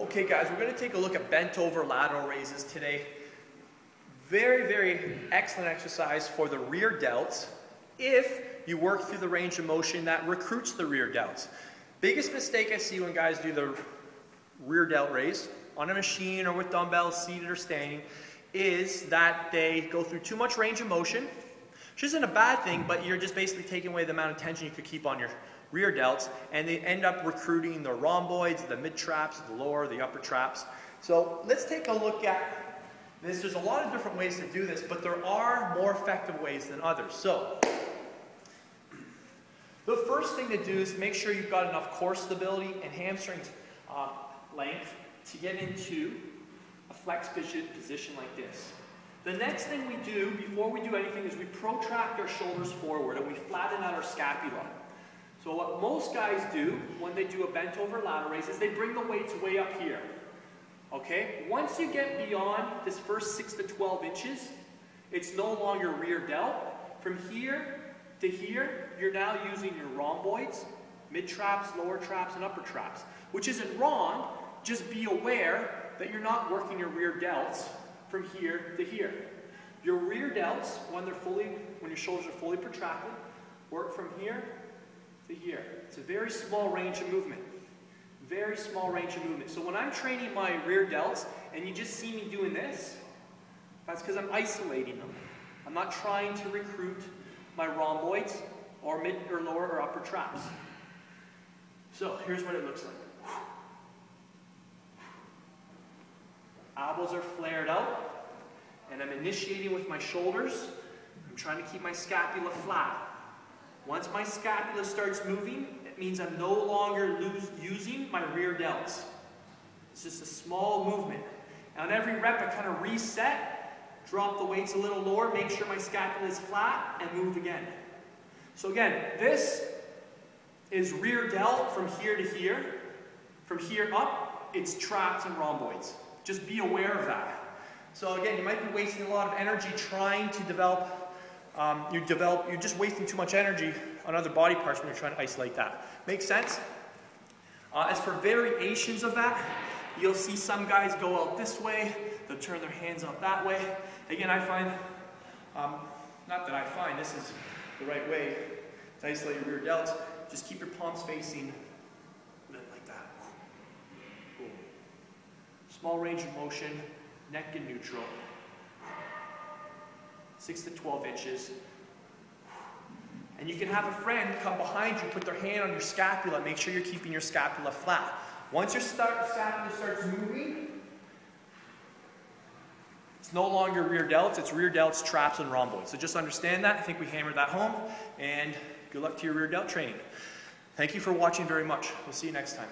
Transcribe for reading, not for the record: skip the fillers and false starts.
Okay guys, we're going to take a look at bent over lateral raises today. Very, very excellent exercise for the rear delts if you work through the range of motion that recruits the rear delts. Biggest mistake I see when guys do the rear delt raise on a machine or with dumbbells, seated or standing, is that they go through too much range of motion, which isn't a bad thing, but you're just basically taking away the amount of tension you could keep on your rear delts, and they end up recruiting the rhomboids, the mid traps, the lower, the upper traps. So let's take a look at this. There's a lot of different ways to do this, but there are more effective ways than others. So the first thing to do is make sure you've got enough core stability and hamstring length to get into a flex position like this. The next thing we do before we do anything is we protract our shoulders forward and we flatten out our scapula. So what most guys do when they do a bent over lateral raise is they bring the weights way up here. Okay? Once you get beyond this first 6 to 12 inches, it's no longer rear delt. From here to here, you're now using your rhomboids, mid traps, lower traps, and upper traps, which isn't wrong. Just be aware that you're not working your rear delts from here to here. Your rear delts, when your shoulders are fully protracted, work from here to here. It's a very small range of movement. Very small range of movement. So when I'm training my rear delts and you just see me doing this, that's because I'm isolating them. I'm not trying to recruit my rhomboids or mid or lower or upper traps. So here's what it looks like. Elbows are flared out, and I'm initiating with my shoulders. I'm trying to keep my scapula flat. Once my scapula starts moving, it means I'm no longer using my rear delts. It's just a small movement. And on every rep, I kind of reset, drop the weights a little lower, make sure my scapula is flat, and move again. So again, this is rear delt from here to here. From here up, it's traps and rhomboids. Just be aware of that. So again, you might be wasting a lot of energy trying to develop, you're just wasting too much energy on other body parts when you're trying to isolate that. Make sense? As for variations of that, you'll see some guys go out this way, they'll turn their hands out that way. Again, I find, not that I find, this is the right way to isolate your rear delts. Just keep your palms facing like that. Cool. Small range of motion, neck in neutral. 6 to 12 inches. And you can have a friend come behind you, put their hand on your scapula, make sure you're keeping your scapula flat. Once your scapula starts moving, it's no longer rear delts, it's rear delts, traps, and rhomboids. So just understand that. I think we hammered that home, and good luck to your rear delt training. Thank you for watching very much. We'll see you next time.